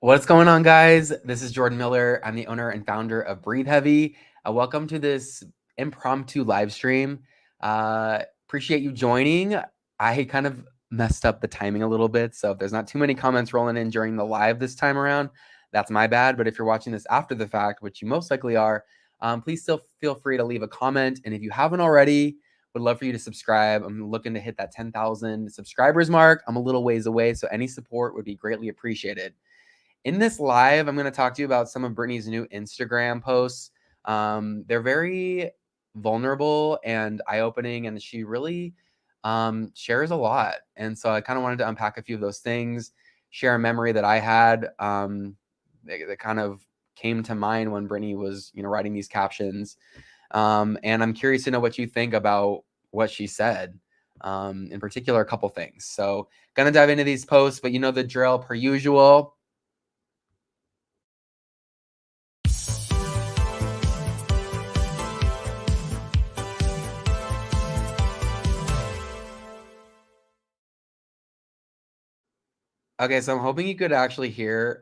What's going on, guys? This is Jordan Miller. I'm the owner and founder of BreatheHeavy. Welcome to this impromptu live stream. Appreciate you joining. I kind of messed up the timing a little bit, so if there's not too many comments rolling in during the live this time around, that's my bad. But if you're watching this after the fact, which you most likely are, please still feel free to leave a comment. And if you haven't already, would love for you to subscribe. I'm looking to hit that 10,000 subscribers mark. I'm a little ways away, so any support would be greatly appreciated. In this live, I'm going to talk to you about some of Britney's new Instagram posts. They're very vulnerable and eye-opening, and she really shares a lot. And so I kind of wanted to unpack a few of those things, share a memory that I had that kind of came to mind when Britney was, writing these captions. And I'm curious to know what you think about what she said. In particular, a couple things. So gonna dive into these posts, but you know the drill per usual. Okay, so I'm hoping you could actually hear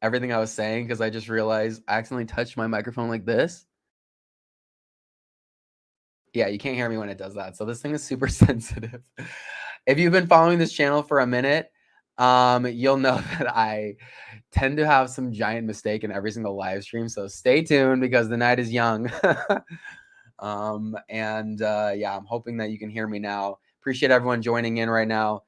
everything I was saying because I just realized I accidentally touched my microphone like this. Yeah, you can't hear me when it does that. So this thing is super sensitive. If you've been following this channel for a minute, you'll know that I tend to have some giant mistake in every single live stream. So stay tuned because the night is young. Yeah, I'm hoping that you can hear me now. Appreciate everyone joining in right now.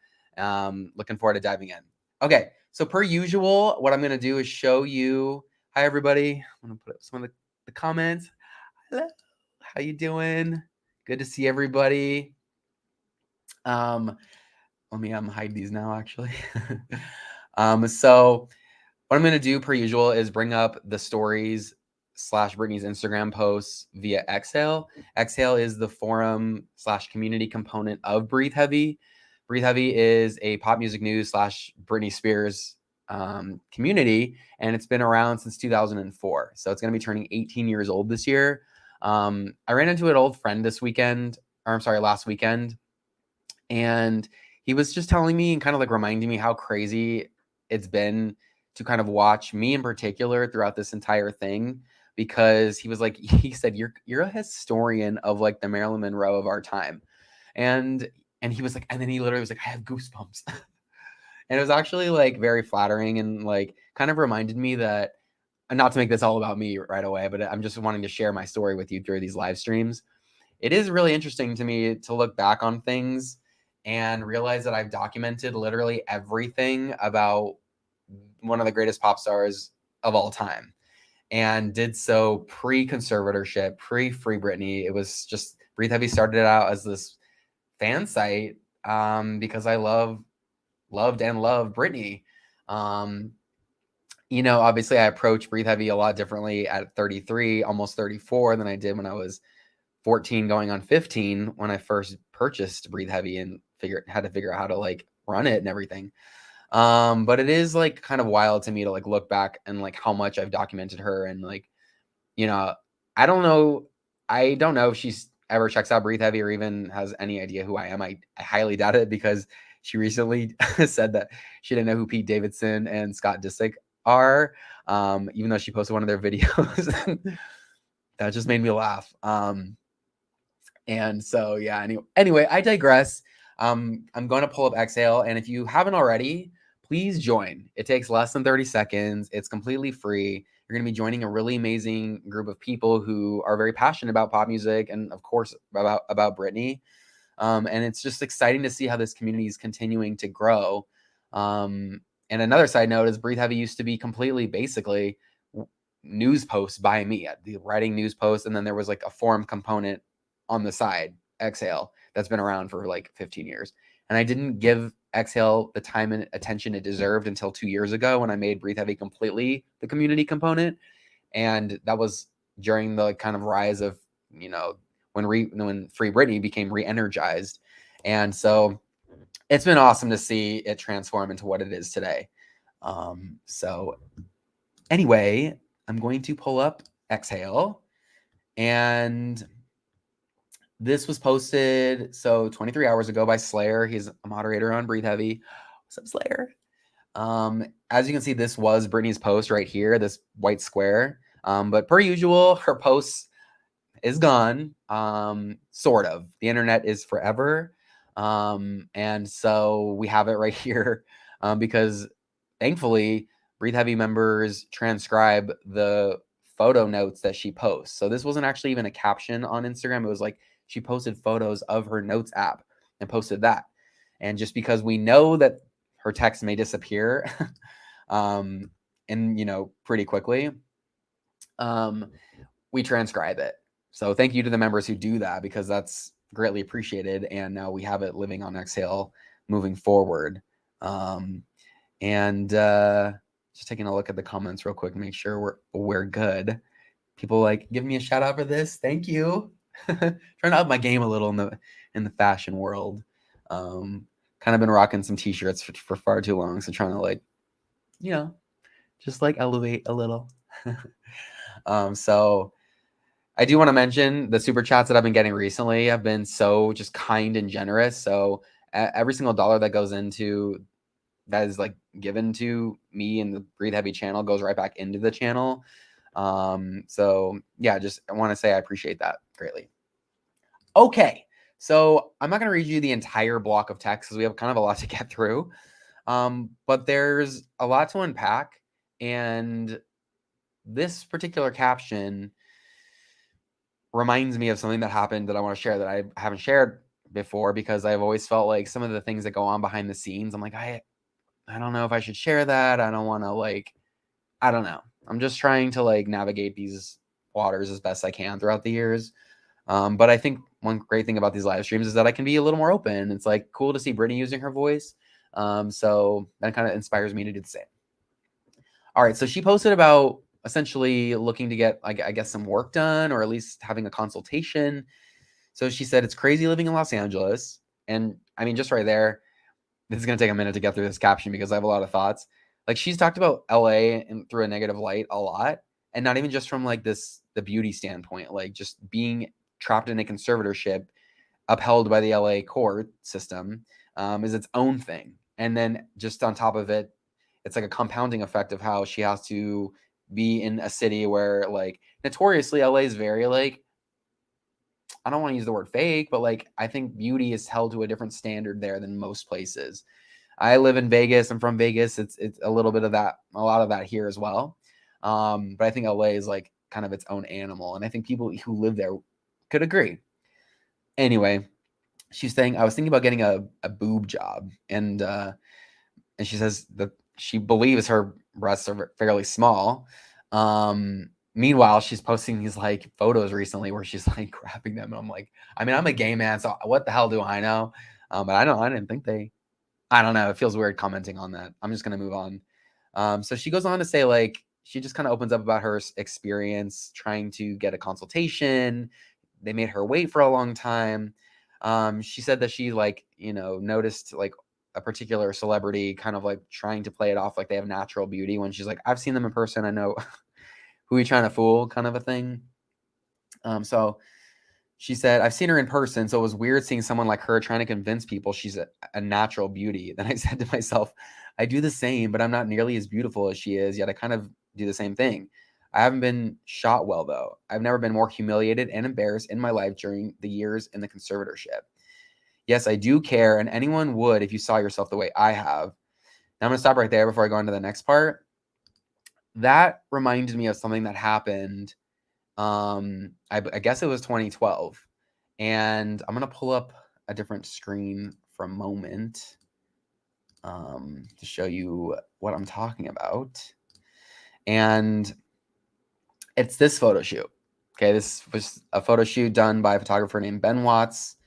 Looking forward to diving in. Okay, so per usual, what I'm going to do is show you. Hi, everybody. I'm going to put up some of the comments. Hello. How you doing? Good to see everybody. Let me hide these now, actually. So what I'm going to do per usual is bring up the stories / Britney's Instagram posts via Exhale. Exhale is the forum / community component of BreatheHeavy. BreatheHeavy is a pop music news / Britney Spears community, and it's been around since 2004. So it's going to be turning 18 years old this year. I ran into an old friend last weekend, and he was just telling me and kind of like reminding me how crazy it's been to kind of watch me in particular throughout this entire thing, because he was like, he said, you're a historian of like the Marilyn Monroe of our time. And he was like, and then he literally was like, I have goosebumps. And it was actually like very flattering and like kind of reminded me that, not to make this all about me right away, but I'm just wanting to share my story with you through these live streams. It is really interesting to me to look back on things and realize that I've documented literally everything about one of the greatest pop stars of all time, and did so pre-conservatorship, pre-Free Britney. It was just BreatheHeavy started out as this fan site because I loved and love Britney. Obviously I approached BreatheHeavy a lot differently at 33, almost 34 than I did when I was 14 going on 15 when I first purchased BreatheHeavy and had to figure out how to like run it and everything. But it is like kind of wild to me to like look back and like how much I've documented her, and like, I don't know if she's ever checks out BreatheHeavy or even has any idea who I am. I highly doubt it, because she recently said that she didn't know who Pete Davidson and Scott Disick are, even though she posted one of their videos. That just made me laugh. And so, yeah, anyway, I digress. I'm going to pull up Exhale, and if you haven't already, please join. It takes less than 30 seconds. It's completely free. You're going to be joining a really amazing group of people who are very passionate about pop music and, of course, about Britney. And it's just exciting to see how this community is continuing to grow. And another side note is BreatheHeavy used to be completely, basically, news posts by me, writing news posts, and then there was like a forum component on the side, Exhale, that's been around for like 15 years. And I didn't give Exhale the time and attention it deserved until 2 years ago when I made BreatheHeavy completely the community component. And that was during the kind of rise of, when Free Britney became re-energized. And so it's been awesome to see it transform into what it is today. So anyway, I'm going to pull up Exhale, and this was posted 23 hours ago by Slayer. He's a moderator on BreatheHeavy. What's up, Slayer? As you can see, this was Britney's post right here, this white square. But per usual, her post is gone. Sort of. The internet is forever. And so we have it right here because thankfully, BreatheHeavy members transcribe the photo notes that she posts. So this wasn't actually even a caption on Instagram. It was like she posted photos of her notes app and posted that. And just because we know that her text may disappear and pretty quickly, we transcribe it. So thank you to the members who do that because that's greatly appreciated. And now we have it living on Exhale moving forward. And just taking a look at the comments real quick, make sure we're good. People like give me a shout out for this. Thank you. Trying to up my game a little in the fashion world. Kind of been rocking some t-shirts for far too long, so trying to just elevate a little. So I do want to mention the super chats that I've been getting recently have been so just kind and generous. So every single dollar that goes into that is given to me and the BreatheHeavy channel goes right back into the channel. So yeah, just I want to say I appreciate that greatly. Okay, so I'm not going to read you the entire block of text because we have kind of a lot to get through. But there's a lot to unpack, and this particular caption reminds me of something that happened that I want to share that I haven't shared before because I've always felt like some of the things that go on behind the scenes, I'm like, I don't know if I should share that. I don't want to I don't know. I'm just trying to navigate these waters as best I can throughout the years. But I think one great thing about these live streams is that I can be a little more open. It's cool to see Britney using her voice. So that kind of inspires me to do the same. All right. So she posted about essentially looking to get, I guess, some work done or at least having a consultation. So she said, it's crazy living in Los Angeles. And I mean, just right there, this is going to take a minute to get through this caption because I have a lot of thoughts. She's talked about LA and through a negative light a lot. And not even just from the beauty standpoint, just being trapped in a conservatorship upheld by the LA court system is its own thing. And then just on top of it, it's a compounding effect of how she has to be in a city where notoriously LA is very I don't want to use the word fake, but I think beauty is held to a different standard there than most places. I live in Vegas. I'm from Vegas. It's a little bit of that, a lot of that here as well. But I think LA is kind of its own animal. And I think people who live there could agree. Anyway, she's saying, I was thinking about getting a boob job. And she says that she believes her breasts are fairly small. Meanwhile, she's posting these photos recently where she's grabbing them. And I'm I'm a gay man, so what the hell do I know? But I didn't think I don't know. It feels weird commenting on that. I'm just going to move on. So she goes on to say she just kind of opens up about her experience trying to get a consultation. They made her wait for a long time. She said that she noticed a particular celebrity kind of trying to play it off like they have natural beauty when she's I've seen them in person. I know who you trying to fool kind of a thing. So she said, I've seen her in person, so it was weird seeing someone like her trying to convince people she's a natural beauty. Then I said to myself, I do the same, but I'm not nearly as beautiful as she is, yet I kind of do the same thing. I haven't been shot well, though. I've never been more humiliated and embarrassed in my life during the years in the conservatorship. Yes, I do care, and anyone would if you saw yourself the way I have. Now I'm going to stop right there before I go on to the next part. That reminded me of something that happened. I guess it was 2012, and I'm gonna pull up a different screen for a moment to show you what I'm talking about. And it's this photo shoot. Okay, this was a photo shoot done by a photographer named Ben Watts,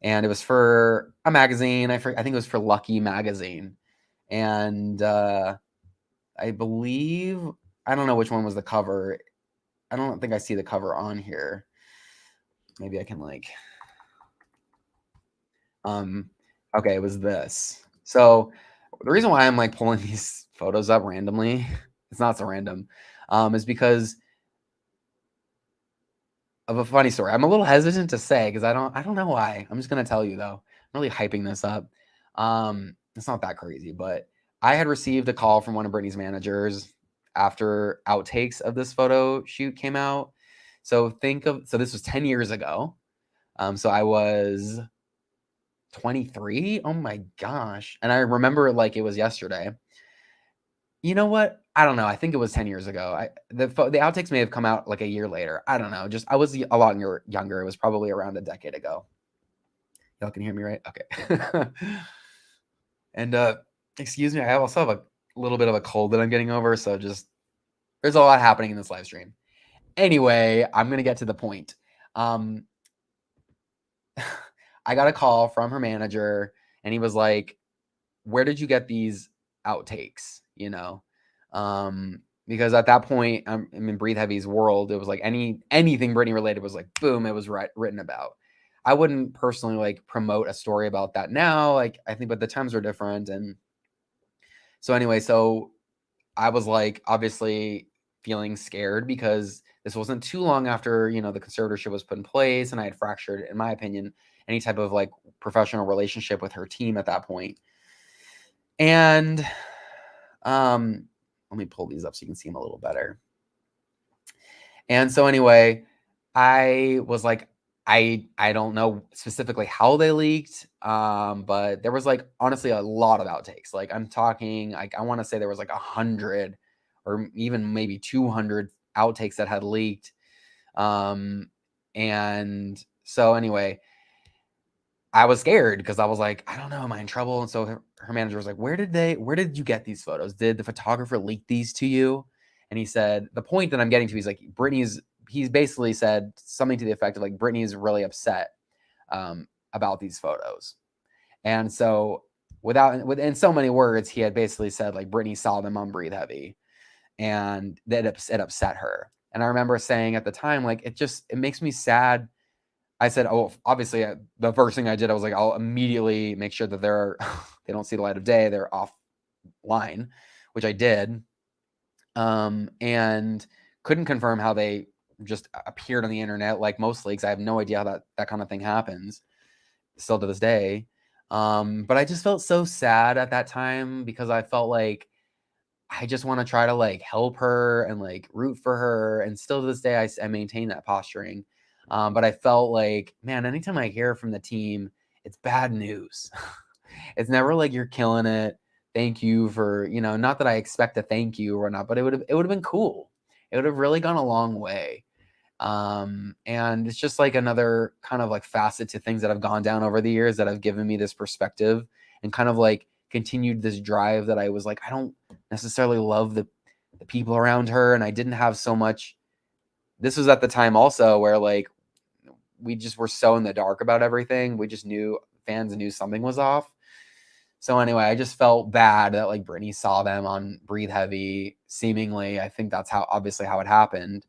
and it was for a magazine. I think it was for Lucky magazine, and I believe, I don't know which one was the cover. I don't think I see the cover on here. Maybe I can okay, it was this. So the reason why I'm pulling these photos up randomly, it's not so random, is because of a funny story. I'm a little hesitant to say because I don't know why. I'm just gonna tell you though. I'm really hyping this up. It's not that crazy, but I had received a call from one of Britney's managers after outtakes of this photo shoot came out. So this was 10 years ago. So I was 23. Oh my gosh. And I remember it like it was yesterday. You know what? I don't know. I think it was 10 years ago. The outtakes may have come out like a year later. I don't know. Just I was a lot younger. It was probably around a decade ago. Y'all can hear me, right? Okay. And excuse me, I also have a little bit of a cold that I'm getting over, so just there's a lot happening in this live stream. Anyway, I'm gonna get to the point. I got a call from her manager, and he was like, "Where did you get these outtakes?" You know, because at that point, I'm in Breathe Heavy's world. It was like anything Britney related was like, boom, it was written about. I wouldn't personally like promote a story about that now. Like I think, but the times are different, and so anyway, so I was like obviously feeling scared because this wasn't too long after, the conservatorship was put in place, and I had fractured, in my opinion, any type of like professional relationship with her team at that point. And let me pull these up so you can see them a little better. And so anyway, I was like, I don't know specifically how they leaked, but there was like honestly a lot of outtakes. Like I'm talking, like I want to say there was like 100 or even maybe 200 outtakes that had leaked. And so anyway, I was scared because I was like, I don't know, am I in trouble? And so her manager was like, where did you get these photos? Did the photographer leak these to you? And he said, the point that I'm getting to, he's like, he's basically said something to the effect of like, Britney's really upset about these photos. And so in so many words, he had basically said like, Britney saw them on Breathe Heavy and that it upset her. And I remember saying at the time, like, it makes me sad. I said, oh, obviously the first thing I did, I was like, I'll immediately make sure that they don't see the light of day. They're offline, which I did. And couldn't confirm how they just appeared on the internet. Like most leaks, I have no idea how that kind of thing happens still to this day. But I just felt so sad at that time because I felt like I just want to try to like help her and like root for her. And still to this day, I maintain that posturing. But I felt like, man, anytime I hear from the team, it's bad news. It's never like you're killing it. Thank you for, not that I expect a thank you or not, but it would have been cool. It would have really gone a long way. And it's just like another kind of like facet to things that have gone down over the years that have given me this perspective and kind of like continued this drive that I was like, I don't necessarily love the people around her. And I didn't have so much. This was at the time also where like we just were so in the dark about everything. We just fans knew something was off. So anyway, I just felt bad that like Britney saw them on Breathe Heavy. Seemingly, I think that's obviously how it happened.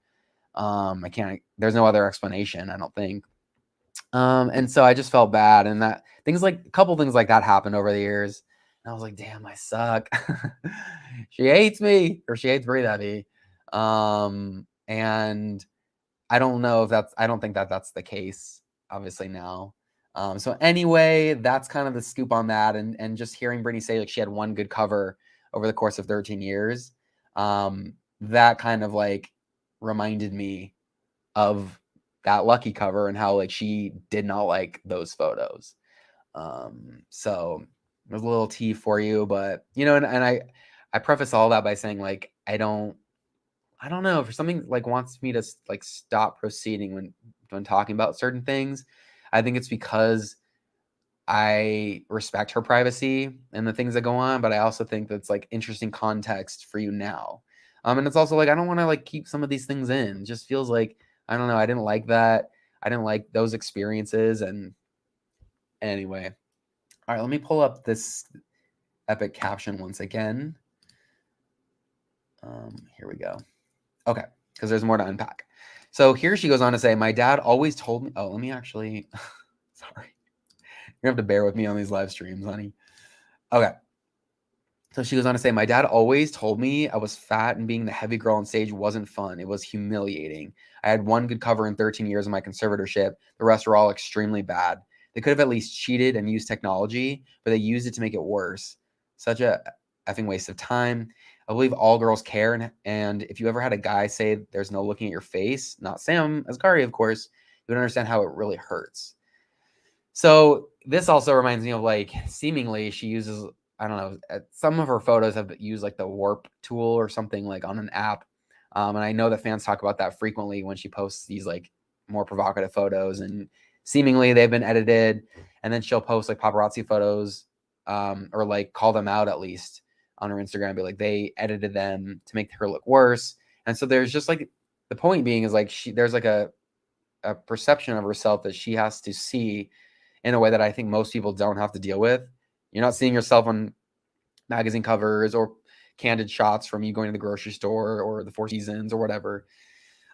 There's no other explanation, I don't think. And so I just felt bad, and that a couple things like that happened over the years. And I was like, damn, I suck. She hates me, or she hates Breathe Heavy. And I don't think that that's the case, obviously now. So anyway, that's kind of the scoop on that. And just hearing Britney say like she had one good cover over the course of 13 years, that kind of like reminded me of that lucky cover and how like she did not like those photos. So there's a little tea for you, but and I preface all that by saying like I don't know if something like wants me to like stop proceeding when talking about certain things. I think it's because I respect her privacy and the things that go on, but I also think that's like interesting context for you now. And it's also like I don't want to like keep some of these things in. It just feels like I don't know. I didn't like that. I didn't like those experiences. And anyway, all right, let me pull up this epic caption once again. Here we go. Okay, because there's more to unpack. So here she goes on to say, my dad always told me, oh, let me actually, sorry. You're going to have to bear with me on these live streams, honey. Okay. So she goes on to say, my dad always told me I was fat and being the heavy girl on stage wasn't fun. It was humiliating. I had one good cover in 13 years of my conservatorship. The rest were all extremely bad. They could have at least cheated and used technology, but they used it to make it worse. Such a effing waste of time. I believe all girls care, and if you ever had a guy say there's no looking at your face, not Sam Asghari, of course, you would understand how it really hurts. So this also reminds me of like seemingly she uses, I don't know, some of her photos have used like the warp tool or something like on an app. And I know that fans talk about that frequently when she posts these like more provocative photos, and seemingly they've been edited, and then she'll post like paparazzi photos, or like call them out at least on her Instagram, be like they edited them to make her look worse. And so there's just like, the point being is like there's like a perception of herself that she has to see in a way that I think most people don't have to deal with. You're not seeing yourself on magazine covers or candid shots from you going to the grocery store or the Four Seasons or whatever.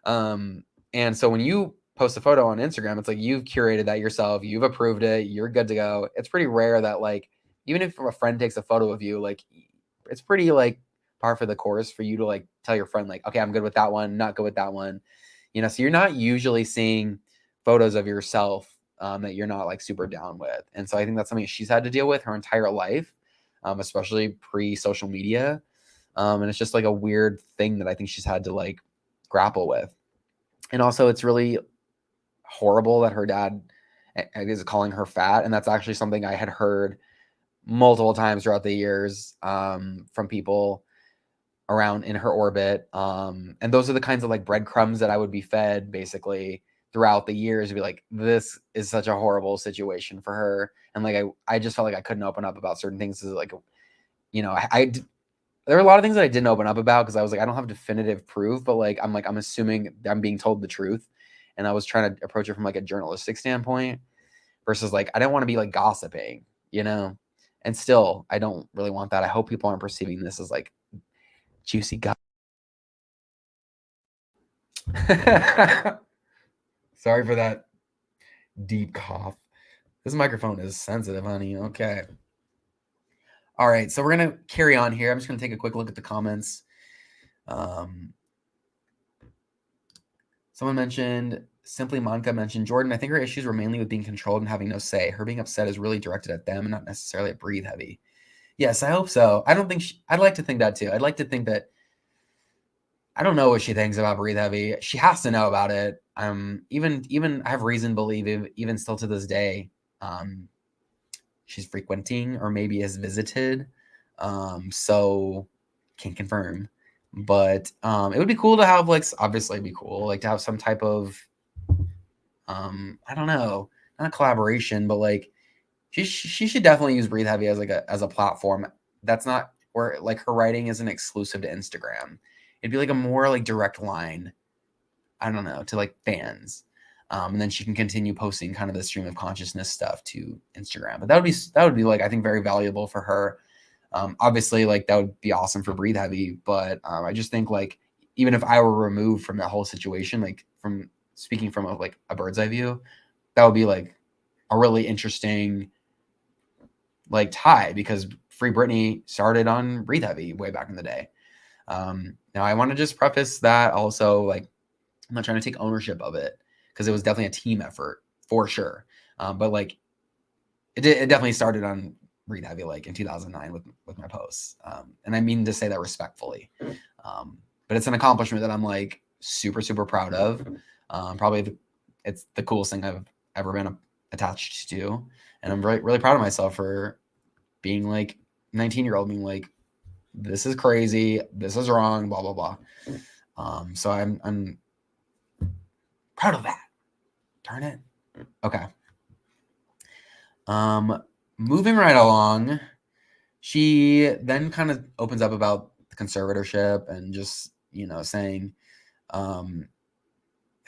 And so when you post a photo on Instagram, it's like you've curated that yourself, you've approved it, you're good to go. It's pretty rare that like, even if a friend takes a photo of you, like it's pretty like par for the course for you to like tell your friend like, okay, I'm good with that one, not good with that one. So you're not usually seeing photos of yourself that you're not like super down with. And so I think that's something she's had to deal with her entire life, especially pre-social media. And it's just like a weird thing that I think she's had to like grapple with. And also it's really horrible that her dad is calling her fat. And that's actually something I had heard multiple times throughout the years from people around in her orbit. And those are the kinds of like breadcrumbs that I would be fed basically throughout the years, to be like, this is such a horrible situation for her. And like, I just felt like I couldn't open up about certain things. Like, there were a lot of things that I didn't open up about because I was like, I don't have definitive proof, but like, I'm assuming I'm being told the truth. And I was trying to approach it from like a journalistic standpoint versus like, I didn't want to be like gossiping, and still, I don't really want that. I hope people aren't perceiving this as like juicy gossip. Sorry for that deep cough. This microphone is sensitive, honey. Okay. All right, so we're going to carry on here. I'm just going to take a quick look at the comments. Someone mentioned, Simply Monica mentioned, Jordan, I think her issues were mainly with being controlled and having no say. Her being upset is really directed at them and not necessarily at BreatheHeavy. Yes, I hope so. I don't think I'd like to think that too. I'd like to think that, I don't know what she thinks about BreatheHeavy. She has to know about it. Even I have reason to believe, even still to this day, she's frequenting or maybe has visited. So can't confirm. But it would be cool to have, like, obviously it'd be cool, like, to have some type of, I don't know, not a collaboration, but like she should definitely use BreatheHeavy as a platform. That's not where like her writing isn't exclusive to Instagram. It'd be like a more like direct line, I don't know, to like fans. And then she can continue posting kind of the stream of consciousness stuff to Instagram. But that would be like, I think, very valuable for her. Obviously, like that would be awesome for BreatheHeavy, but I just think like even if I were removed from that whole situation, like from speaking from a bird's eye view, that would be like a really interesting like tie, because Free Britney started on BreatheHeavy way back in the day. Now I want to just preface that also, like, I'm not trying to take ownership of it because it was definitely a team effort for sure. But like it definitely started on BreatheHeavy like in 2009 with my posts. And I mean to say that respectfully. But it's an accomplishment that I'm like super, super proud of. Probably it's the coolest thing I've ever been attached to. And I'm really, really proud of myself for being like 19-year-old, being like, this is crazy, this is wrong, blah, blah, blah. So I'm proud of that. Darn it. Okay. Moving right along, she then kind of opens up about the conservatorship and just, saying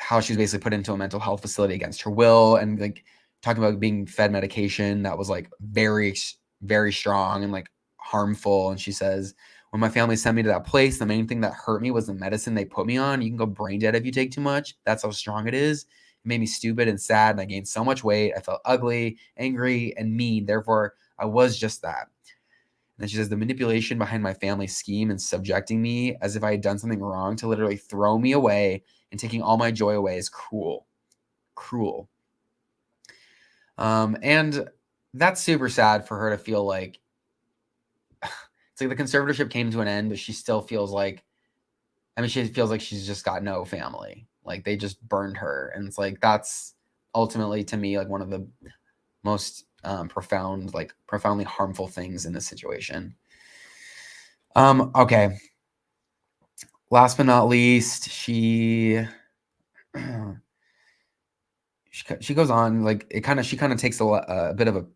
how she's basically put into a mental health facility against her will, and like talking about being fed medication that was like very, very strong and like harmful. And she says, when my family sent me to that place, the main thing that hurt me was the medicine they put me on. You can go brain dead if you take too much. That's how strong it is. It made me stupid and sad, and I gained so much weight. I felt ugly, angry, and mean. Therefore, I was just that. And then she says, the manipulation behind my family's scheme and subjecting me as if I had done something wrong to literally throw me away and taking all my joy away is cruel. Cruel. And that's super sad for her to feel like, it's it's like the conservatorship came to an end, but she still feels like, I mean, she feels like she's just got no family. Like they just burned her. And it's like, that's ultimately to me, like one of the most profoundly harmful things in this situation. Okay. Last but not least, she goes on, like she kind of takes a bit of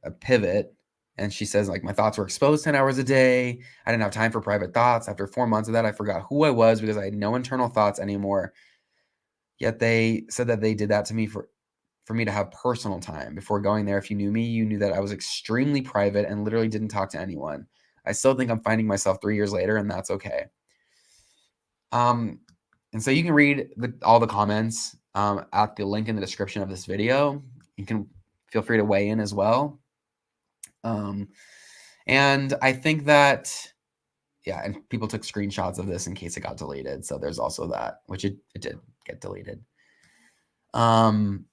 a pivot, and she says, like, my thoughts were exposed 10 hours a day. I didn't have time for private thoughts. After 4 months of that, I forgot who I was because I had no internal thoughts anymore. Yet they said that they did that to me for me to have personal time. Before going there, if you knew me, you knew that I was extremely private and literally didn't talk to anyone. I still think I'm finding myself 3 years later, and that's okay. And so you can read all the comments at the link in the description of this video. You can feel free to weigh in as well. And I think that, yeah, and people took screenshots of this in case it got deleted. So there's also that, which it did get deleted. And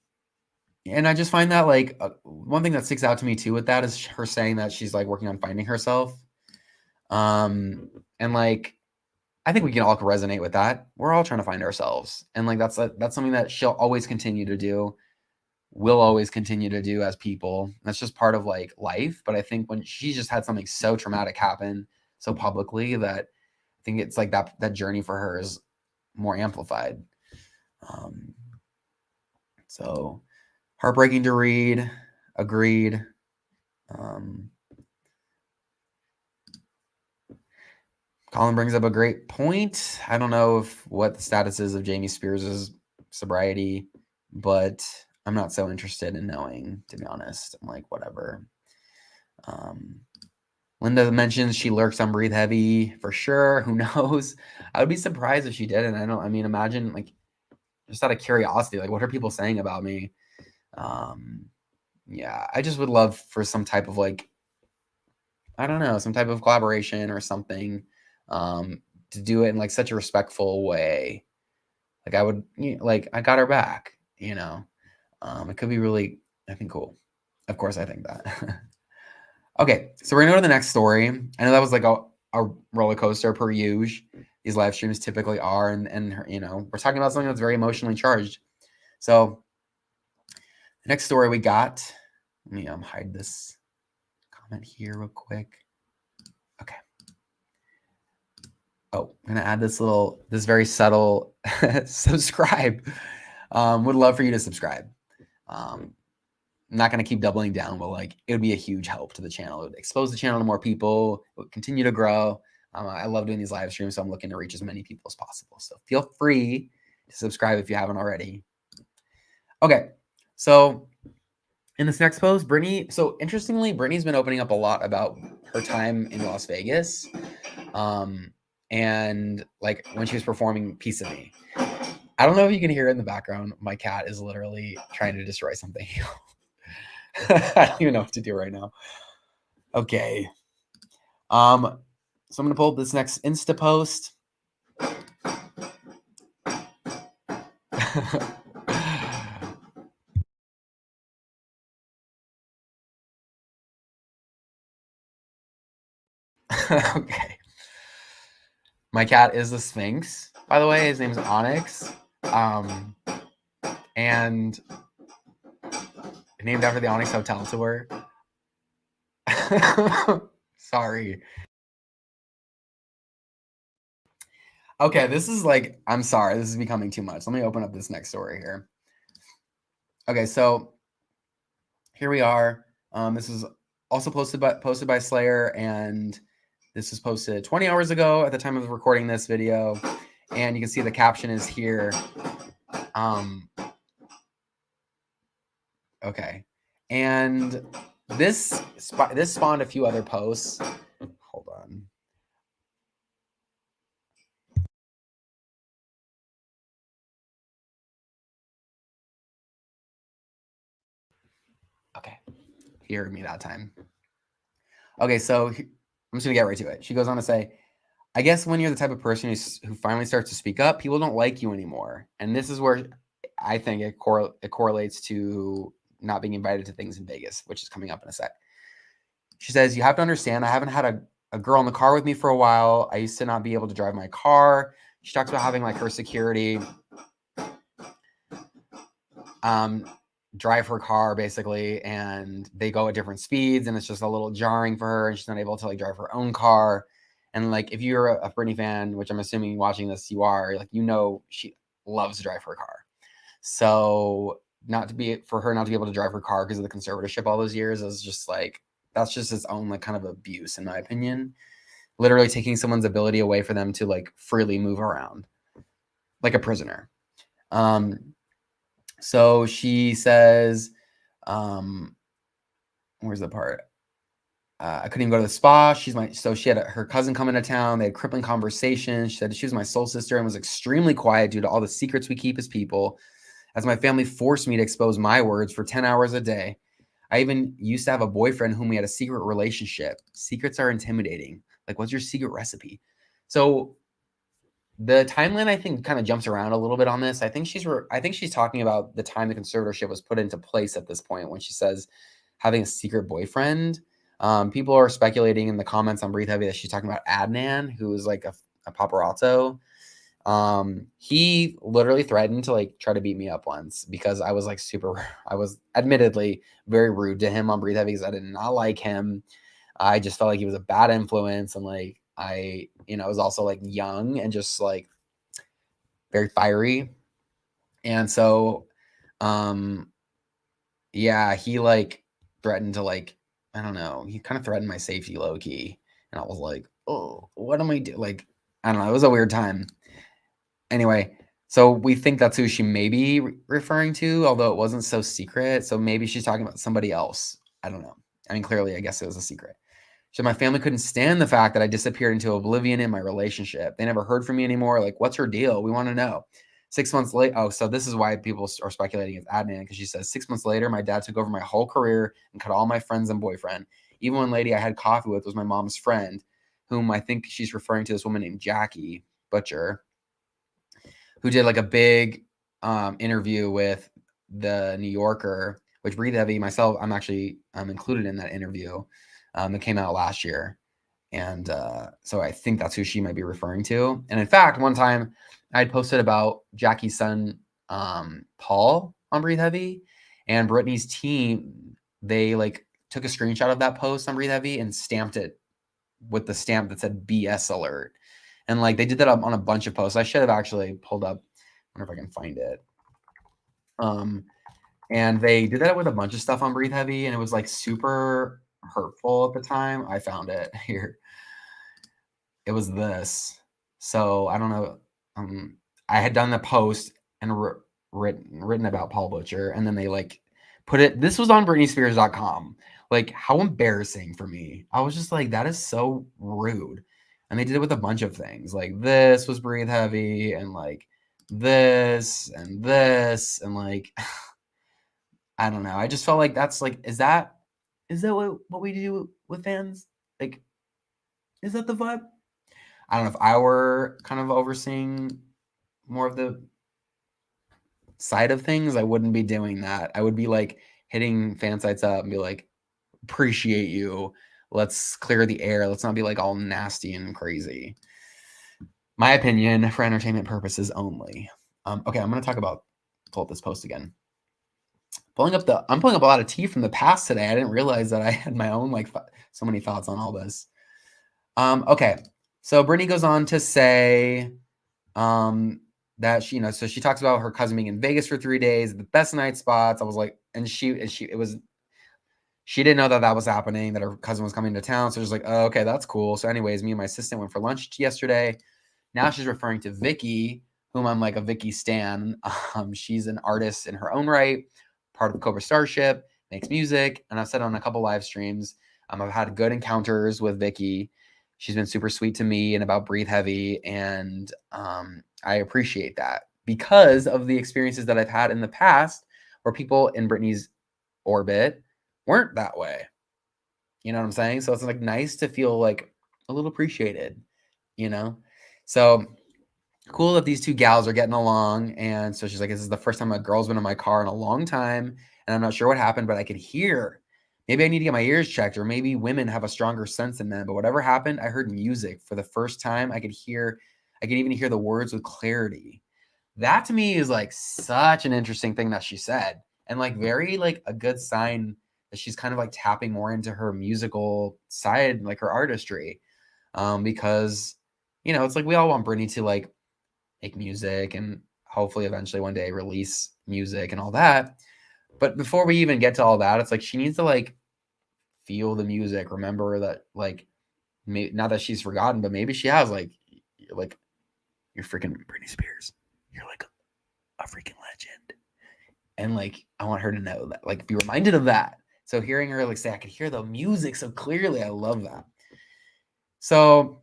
I just find that, like, one thing that sticks out to me too with that is her saying that she's like working on finding herself. And like, I think we can all resonate with that. We're all trying to find ourselves. And like, that's something that she'll always continue to do. We'll always continue to do as people. That's just part of like life. But I think when she just had something so traumatic happen so publicly, that I think it's like that journey for her is more amplified. So heartbreaking to read. Agreed. Colin brings up a great point. I don't know what the status is of Jamie Spears' sobriety, but I'm not so interested in knowing, to be honest. I'm like, whatever. Linda mentions she lurks on Breathe Heavy for sure. Who knows? I would be surprised if she didn't. Imagine, like, just out of curiosity, like, what are people saying about me? Yeah, I just would love for some type of, like, I don't know, some type of collaboration or something, to do it in like such a respectful way. Like I would, like, I got her back, it could be really, I think, cool. Of course, I think that. Okay, so we're gonna go to the next story. I know that was like a roller coaster per usual. These live streams typically are, and we're talking about something that's very emotionally charged. So the next story we got, let me hide this comment here real quick. Okay. Oh, I'm gonna add this very subtle subscribe. Would love for you to subscribe. I'm not gonna keep doubling down, but like it would be a huge help to the channel. It would expose the channel to more people. It would continue to grow. I love doing these live streams, so I'm looking to reach as many people as possible. So feel free to subscribe if you haven't already. Okay, so in this next post, Britney. So interestingly, Britney's been opening up a lot about her time in Las Vegas. And like when she was performing Piece of Me. I don't know if you can hear it in the background. My cat is literally trying to destroy something. I don't even know what to do right now. Okay. So I'm gonna pull up this next Insta post. Okay. My cat is a Sphinx, by the way. His name's Onyx. And named after the Onyx Hotel tour. Sorry. Okay, this is like, I'm sorry, this is becoming too much. Let me open up this next story here. Okay, so here we are. This is also posted by Slayer, and this was posted 20 hours ago at the time of recording this video. And you can see the caption is here. Okay. And this spawned a few other posts. Hold on. Okay. He heard me that time. Okay, so I'm just going to get right to it. She goes on to say, I guess when you're the type of person who finally starts to speak up, people don't like you anymore. And this is where I think it correlates to not being invited to things in Vegas, which is coming up in a sec. She says, you have to understand, I haven't had a girl in the car with me for a while. I used to not be able to drive my car. She talks about having like her security drive her car basically, and they go at different speeds, and it's just a little jarring for her, and she's not able to like drive her own car. And like, if you're a Britney fan, which I'm assuming watching this you are, like, she loves to drive her car. So not to be able to drive her car because of the conservatorship all those years is just like, that's just its own like kind of abuse in my opinion. Literally taking someone's ability away for them to like freely move around like a prisoner. So she says, where's the part? I couldn't even go to the spa. So she had her cousin come into town. They had crippling conversations. She said she was my soul sister and was extremely quiet due to all the secrets we keep as people, as my family forced me to expose my words for 10 hours a day. I even used to have a boyfriend whom we had a secret relationship. Secrets are intimidating. Like, what's your secret recipe? So the timeline, I think, kind of jumps around a little bit on this. I think she's talking about the time the conservatorship was put into place at this point when she says having a secret boyfriend. People are speculating in the comments on Breathe Heavy that she's talking about Adnan, who is like a paparazzo. He literally threatened to like try to beat me up once because I was like I was admittedly very rude to him on Breathe Heavy because I did not like him. I just felt like he was a bad influence, and like I was also like young and just like very fiery. And so yeah, he like threatened to like, I don't know, he kind of threatened my safety low key. And I was like, oh, what am I doing? Like, I don't know. It was a weird time. Anyway, so we think that's who she may be referring to, although it wasn't so secret. So maybe she's talking about somebody else. I don't know. I mean, clearly, I guess it was a secret. So my family couldn't stand the fact that I disappeared into oblivion in my relationship. They never heard from me anymore. Like, what's her deal? We want to know. 6 months later, oh, so this is why people are speculating it's Adnan, because she says 6 months later, my dad took over my whole career and cut all my friends and boyfriend. Even one lady I had coffee with was my mom's friend, whom I think she's referring to this woman named Jackie Butcher, who did like a big interview with the New Yorker, which Breathe Heavy, myself, I'm actually included in that interview. It came out last year. And so I think that's who she might be referring to. And in fact, one time I had posted about Jackie's son, Paul, on Breathe Heavy, and Britney's team, they like took a screenshot of that post on Breathe Heavy and stamped it with the stamp that said BS alert. And like they did that on a bunch of posts. I should have actually pulled up, I wonder if I can find it. And they did that with a bunch of stuff on Breathe Heavy, and it was like super hurtful at the time. I found it here. It was this. So I don't know. I had done the post and written about Paul Butcher, and then they like put it. This was on BritneySpears.com. Like, how embarrassing for me. I was just like, that is so rude. And they did it with a bunch of things. Like, this was Breathe Heavy, and like this and this, and like I don't know. I just felt like that's like, is that what we do with fans? Like, is that the vibe? I don't know. If I were kind of overseeing more of the side of things, I wouldn't be doing that. I would be like hitting fan sites up and be like, appreciate you. Let's clear the air. Let's not be like all nasty and crazy. My opinion, for entertainment purposes only. Okay, I'm going to pull up this post again. I'm pulling up a lot of tea from the past today. I didn't realize that I had my own like so many thoughts on all this. Okay, so Britney goes on to say that she, so she talks about her cousin being in Vegas for 3 days, the best night spots. I was like, and she didn't know that was happening, that her cousin was coming to town. So she's like, oh, okay, that's cool. So anyways, me and my assistant went for lunch yesterday. Now she's referring to Vicky, whom I'm like a Vicky stan. She's an artist in her own right, part of Conservatorship, makes music. And I've said on a couple live streams, I've had good encounters with Vicky. She's been super sweet to me and about Breathe Heavy. And I appreciate that because of the experiences that I've had in the past where people in Britney's orbit weren't that way. You know what I'm saying? So it's like nice to feel like a little appreciated, So cool that these two gals are getting along. And so she's like, this is the first time a girl's been in my car in a long time. And I'm not sure what happened, but I could hear Maybe I need to get my ears checked, or maybe women have a stronger sense than men. But whatever happened, I heard music for the first time. I could even hear the words with clarity. That to me is like such an interesting thing that she said, and like very like a good sign that she's kind of like tapping more into her musical side, like her artistry. Because it's like we all want Britney to like make music and hopefully eventually one day release music and all that. But before we even get to all that, it's like she needs to like feel the music, remember that, like, not that she's forgotten, but maybe she has, like you're freaking Britney Spears. You're like a freaking legend. And like, I want her to know that, like, be reminded of that. So hearing her like say, I could hear the music so clearly. I love that. So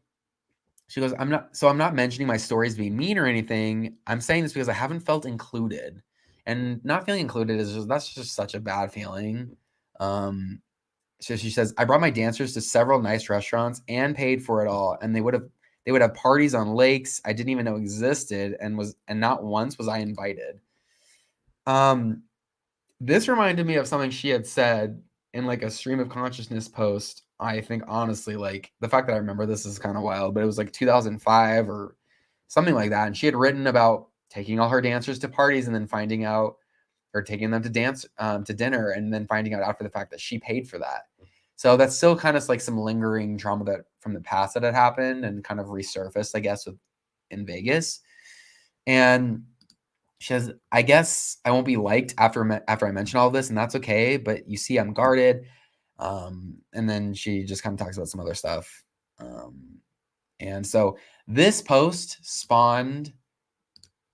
she goes, I'm not mentioning my stories being mean or anything. I'm saying this because I haven't felt included. And not feeling included that's just such a bad feeling. So she says, I brought my dancers to several nice restaurants and paid for it all. And they would have parties on lakes I didn't even know existed, and not once was I invited. This reminded me of something she had said in like a stream of consciousness post. I think honestly, like, the fact that I remember this is kind of wild, but it was like 2005 or something like that. And she had written about taking all her dancers to parties and then finding out, or taking them to dance to dinner, and then finding out after the fact that she paid for that. So that's still kind of like some lingering trauma that from the past that had happened and kind of resurfaced, I guess, in Vegas. And she says, I guess I won't be liked after I mention all this, and that's okay. But you see, I'm guarded. And then she just kind of talks about some other stuff. And so this post spawned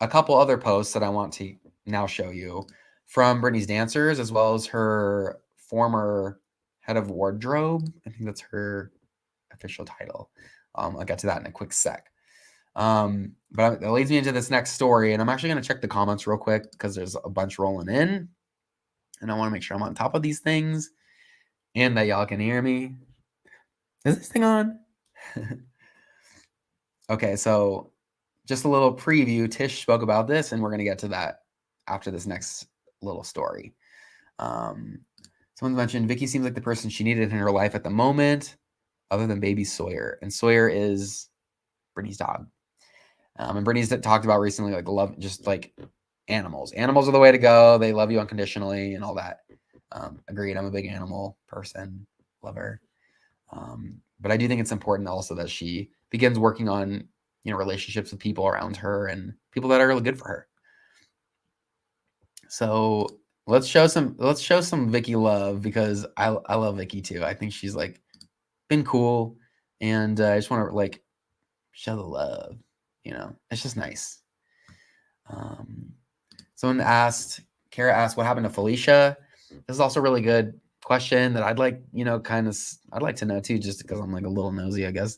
a couple other posts that I want to now show you from Britney's dancers, as well as her former head of wardrobe. I think that's her official title. I'll get to that in a quick sec. But that leads me into this next story, and I'm actually going to check the comments real quick because there's a bunch rolling in, and I want to make sure I'm on top of these things and that y'all can hear me. Is this thing on? Okay, so just a little preview. Tish spoke about this, and we're going to get to that after this next little story. Someone's mentioned Vicky seems like the person she needed in her life at the moment, other than baby Sawyer. And Sawyer is Britney's dog. And Britney's talked about recently, like, love, just like animals. Animals are the way to go. They love you unconditionally and all that. Agreed. I'm a big animal person, lover. But I do think it's important also that she begins working on, relationships with people around her and people that are really good for her. So let's show some Vicky love, because I love Vicky too. I think she's like been cool, and I just want to like show the love. It's just nice. Someone asked, Kara asked, what happened to Felicia? This is also a really good question that I'd like, I'd like to know too, just because I'm like a little nosy, I guess.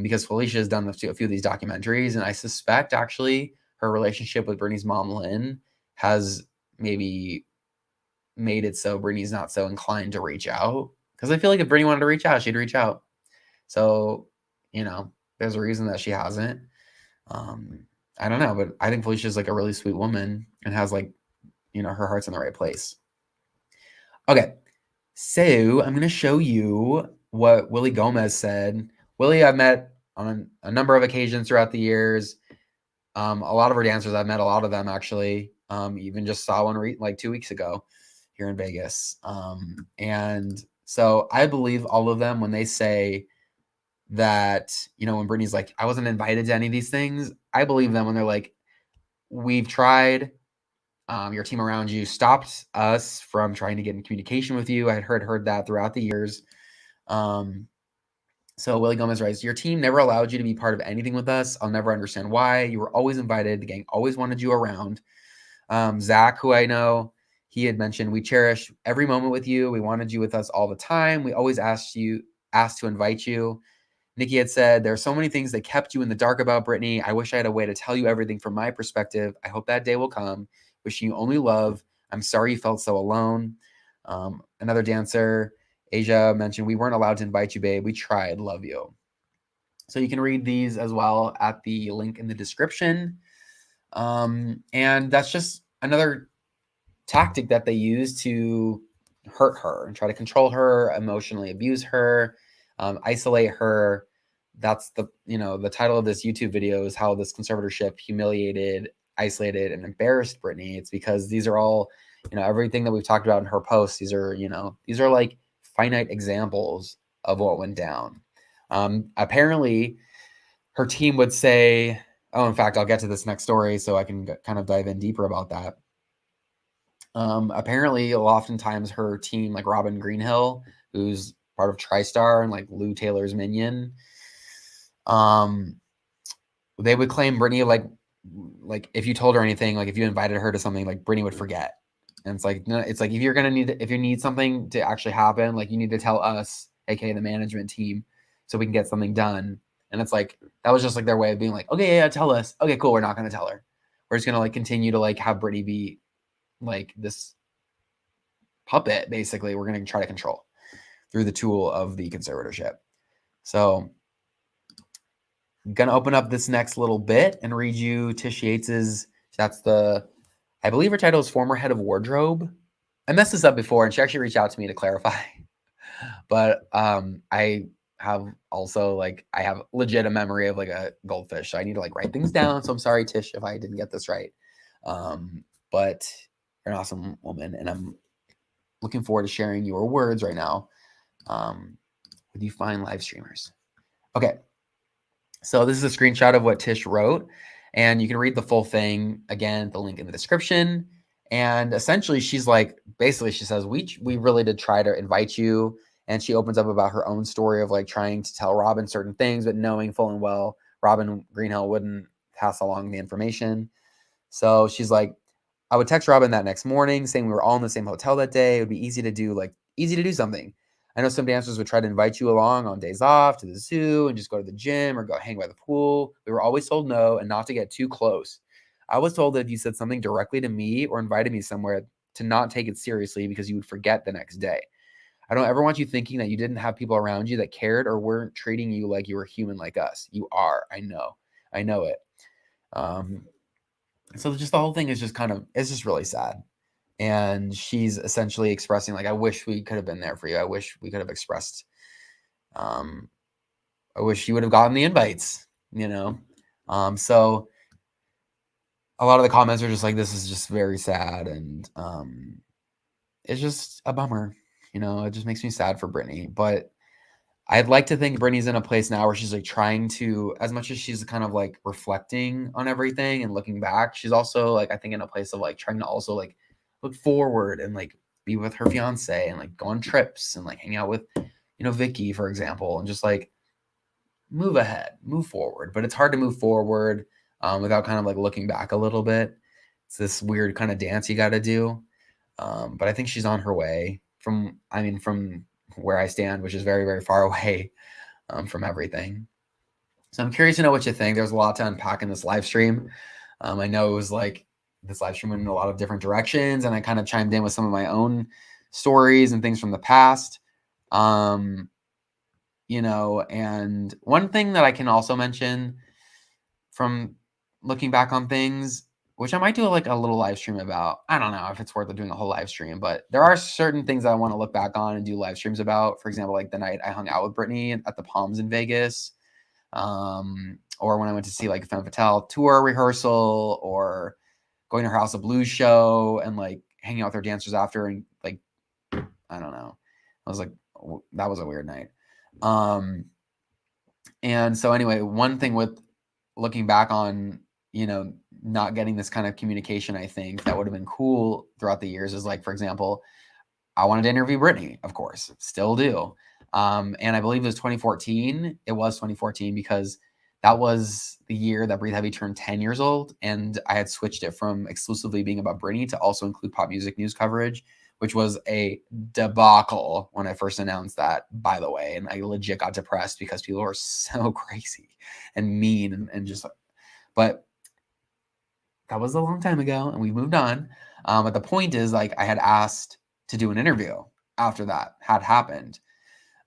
Because Felicia has done a few of these documentaries, and I suspect actually her relationship with Britney's mom, Lynn, has maybe made it so Britney's not so inclined to reach out. Because I feel like if Britney wanted to reach out, she'd reach out. So, there's a reason that she hasn't. I don't know, but I think Felicia's like a really sweet woman and has like, her heart's in the right place. Okay, so I'm going to show you what Willie Gomez said. Willie, I've met on a number of occasions throughout the years. A lot of her dancers, I've met a lot of them actually. Even just saw one like 2 weeks ago here in Vegas. And so I believe all of them when they say that, when Britney's like, I wasn't invited to any of these things, I believe them when they're like, we've tried, your team around you stopped us from trying to get in communication with you. I had heard that throughout the years. So Willie Gomez writes, your team never allowed you to be part of anything with us. I'll never understand why. You were always invited. The gang always wanted you around. Zach, who I know, he had mentioned, we cherish every moment with you. We wanted you with us all the time. We always asked to invite you. Nikki had said, there are so many things that kept you in the dark about Britney. I wish I had a way to tell you everything from my perspective. I hope that day will come. Wishing you only love. I'm sorry you felt so alone. Another dancer, Asia, mentioned, we weren't allowed to invite you, babe. We tried. Love you. So you can read these as well at the link in the description. And that's just another tactic that they use to hurt her and try to control her, emotionally abuse her, isolate her. That's the title of this YouTube video is how this conservatorship humiliated, isolated, and embarrassed Britney. It's because these are all, everything that we've talked about in her posts. These are like finite examples of what went down. Apparently, her team would say, oh, in fact, I'll get to this next story so I can kind of dive in deeper about that. Apparently, oftentimes her team, like Robin Greenhill, who's part of TriStar and like Lou Taylor's minion, they would claim Britney like if you told her anything, like if you invited her to something, like Britney would forget. And it's like, no, it's like if you need something to actually happen, like you need to tell us, aka the management team, so we can get something done. And it's like that was just like their way of being like, okay, yeah, tell us. Okay, cool. We're not gonna tell her. We're just gonna like continue to like have Britney be like this puppet, basically. We're going to try to control through the tool of the conservatorship. So I'm going to open up this next little bit and read you Tish Yates's, I believe her title is former head of wardrobe. I messed this up before and she actually reached out to me to clarify. But I have also I have legit a memory of like a goldfish. So I need to like write things down. So I'm sorry, Tish, if I didn't get this right. But you're an awesome woman and I'm looking forward to sharing your words right now with you fine live streamers. Okay. So this is a screenshot of what Tish wrote, and you can read the full thing again, the link in the description. And essentially she's like, basically she says, we really did try to invite you. And she opens up about her own story of like trying to tell Robin certain things, but knowing full and well Robin Greenhill wouldn't pass along the information. So she's like, I would text Robin that next morning saying we were all in the same hotel that day. It would be easy to do something. I know some dancers would try to invite you along on days off to the zoo and just go to the gym or go hang by the pool. We were always told no and not to get too close. I was told that if you said something directly to me or invited me somewhere to not take it seriously because you would forget the next day. I don't ever want you thinking that you didn't have people around you that cared or weren't treating you like you were human like us. You are. I know it. So just the whole thing is it's just really sad. And she's essentially expressing like, I wish we could have been there for you. I wish we could have expressed, I wish you would have gotten the invites, so a lot of the comments are just like, this is just very sad. And, it's just a bummer, it just makes me sad for Britney, but I'd like to think Britney's in a place now where she's like trying to, as much as she's kind of like reflecting on everything and looking back, she's also like, I think in a place of like trying to also like look forward and like be with her fiance and like go on trips and like hang out with, Vicky, for example, and just like move ahead, move forward. But it's hard to move forward without kind of like looking back a little bit. It's this weird kind of dance you got to do. But I think she's on her way from where I stand, which is very, very far away from everything. So I'm curious to know what you think. There's a lot to unpack in this live stream. I know it was like this live stream went in a lot of different directions, and I kind of chimed in with some of my own stories and things from the past. And one thing that I can also mention from looking back on things, which I might do like a little live stream about. I don't know if it's worth doing a whole live stream, but there are certain things that I want to look back on and do live streams about. For example, like the night I hung out with Britney at the Palms in Vegas, or when I went to see like a Femme Fatale tour rehearsal, or going to her House of Blues show and like hanging out with her dancers after. And like, I don't know. I was like, that was a weird night. And so anyway, one thing with looking back on, not getting this kind of communication, I think that would have been cool throughout the years is like, for example, I wanted to interview Britney, of course, still do. And I believe it was 2014. It was 2014 because that was the year that BreatheHeavy turned 10 years old. And I had switched it from exclusively being about Britney to also include pop music news coverage, which was a debacle when I first announced that, by the way. And I legit got depressed because people were so crazy and mean and just, but that was a long time ago and we moved on. But the point is, like, I had asked to do an interview after that had happened.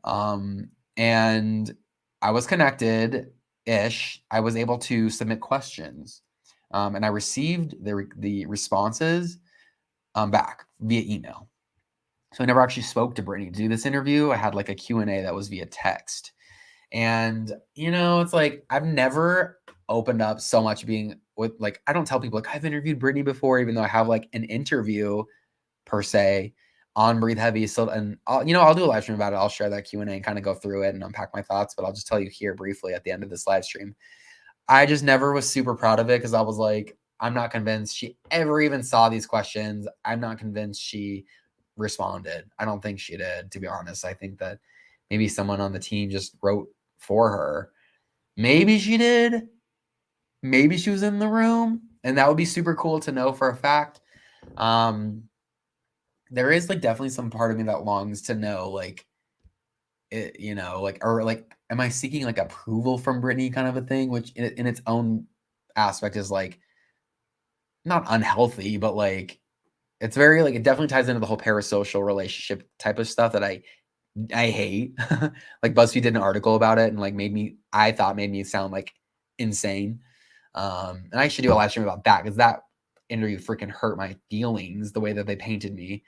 And I was connected-ish. I was able to submit questions. And I received the responses back via email. So I never actually spoke to Britney to do this interview. I had like a Q&A that was via text. And, it's like I've never opened up so much being with, like, I don't tell people like I've interviewed Britney before, even though I have like an interview per se on Breathe Heavy. So, and I'll do a live stream about it. I'll share that Q&A and kind of go through it and unpack my thoughts, but I'll just tell you here briefly at the end of this live stream. I just never was super proud of it because I was like, I'm not convinced she ever even saw these questions. I'm not convinced she responded. I don't think she did, to be honest. I think that maybe someone on the team just wrote for her. Maybe she did. Maybe she was in the room, and that would be super cool to know for a fact. There is like definitely some part of me that longs to know, like, it, or like, am I seeking like approval from Britney kind of a thing, which in its own aspect is like not unhealthy, but like it's very like it definitely ties into the whole parasocial relationship type of stuff that I hate. Like BuzzFeed did an article about it and like made me sound like insane. And I should do a live stream about that because that interview freaking hurt my feelings the way that they painted me.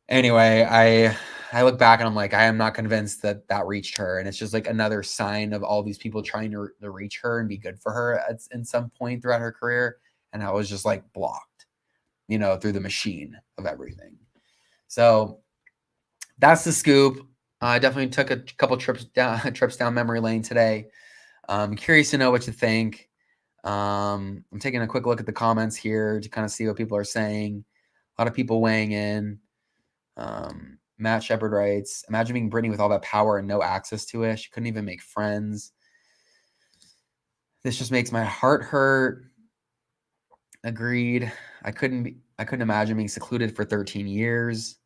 Anyway, I look back and I'm like, I am not convinced that reached her. And it's just like another sign of all these people trying to reach her and be good for her in some point throughout her career. And I was just like blocked, through the machine of everything. So that's the scoop. I definitely took a couple trips down memory lane today. I'm curious to know what you think. I'm taking a quick look at the comments here to kind of see what people are saying. A lot of people weighing in. Matt Shepard writes, imagine being Britney with all that power and no access to it. She couldn't even make friends. This just makes my heart hurt. Agreed. I couldn't imagine being secluded for 13 years.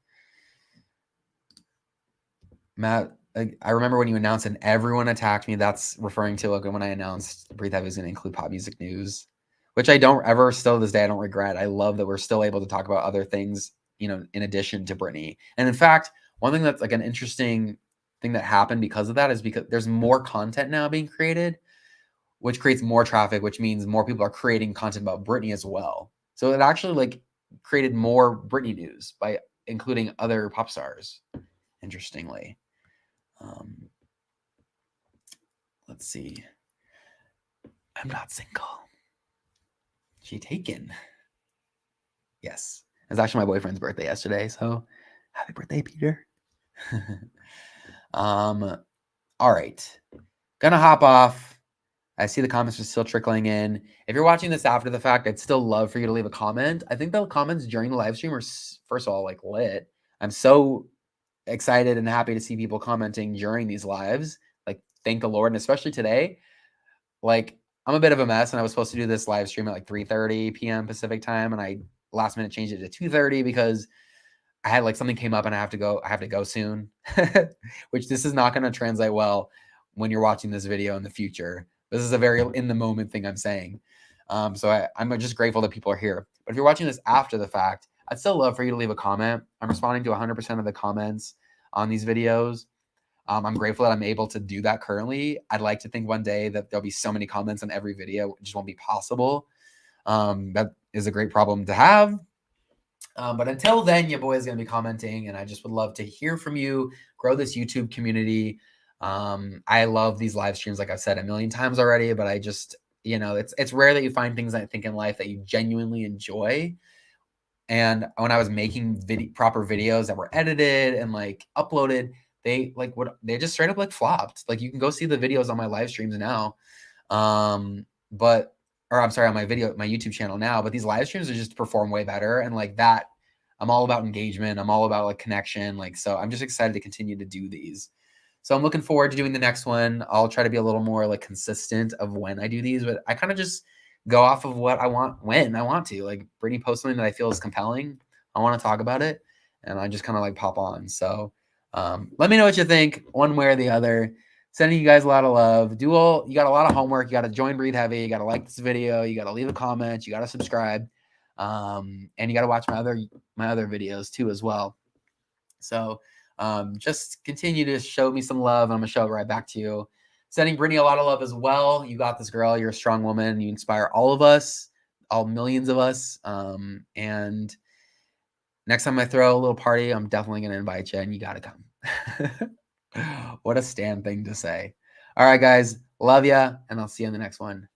Matt, I remember when you announced and everyone attacked me. That's referring to like when I announced Breathe Heavy was going to include pop music news, which I don't ever, still to this day, I don't regret. I love that we're still able to talk about other things, in addition to Britney. And in fact, one thing that's like an interesting thing that happened because of that is because there's more content now being created, which creates more traffic, which means more people are creating content about Britney as well. So it actually like created more Britney news by including other pop stars, interestingly. Let's see. I'm not single. She taken. Yes. It was actually my boyfriend's birthday yesterday, so happy birthday, Peter. All right. Gonna hop off. I see the comments are still trickling in. If you're watching this after the fact, I'd still love for you to leave a comment. I think the comments during the live stream are, first of all, like lit. I'm so excited and happy to see people commenting during these lives. Like, thank the Lord. And especially today, like, I'm a bit of a mess and I was supposed to do this live stream at like 3:30 p.m. Pacific time. And I last minute changed it to 2:30 because I had like something came up and I have to go soon, which this is not going to translate well when you're watching this video in the future. This is a very in the moment thing I'm saying. So I'm just grateful that people are here. But if you're watching this after the fact, I'd still love for you to leave a comment. I'm responding to 100% of the comments on these videos. I'm grateful that I'm able to do that currently. I'd like to think one day that there'll be so many comments on every video. It just won't be possible. That is a great problem to have. But until then, your boy is going to be commenting, and I just would love to hear from you, grow this YouTube community. I love these live streams, like I've said a million times already, but I just, it's rare that you find things I think in life that you genuinely enjoy. And when I was making proper videos that were edited and like uploaded, they just straight up like flopped. Like you can go see the videos on my live streams now. On my YouTube channel now, but these live streams are just perform way better. And like that, I'm all about engagement. I'm all about like connection. Like, so I'm just excited to continue to do these. So I'm looking forward to doing the next one. I'll try to be a little more like consistent of when I do these, but I kind of just go off of what I want when I want to. Like Britney posts something that I feel is compelling, I want to talk about it, and I just kind of like pop on. So let me know what you think, one way or the other. Sending you guys a lot of love. You got a lot of homework. You got to join Breathe Heavy. You got to like this video. You got to leave a comment. You got to subscribe, and you got to watch my other videos too as well. So just continue to show me some love. I'm gonna show it right back to you. Sending Britney a lot of love as well. You got this, girl. You're a strong woman. You inspire all of us, all millions of us. And Next time I throw a little party, I'm definitely going to invite you and you got to come. What a Stan thing to say. All right, guys. Love ya. And I'll see you in the next one.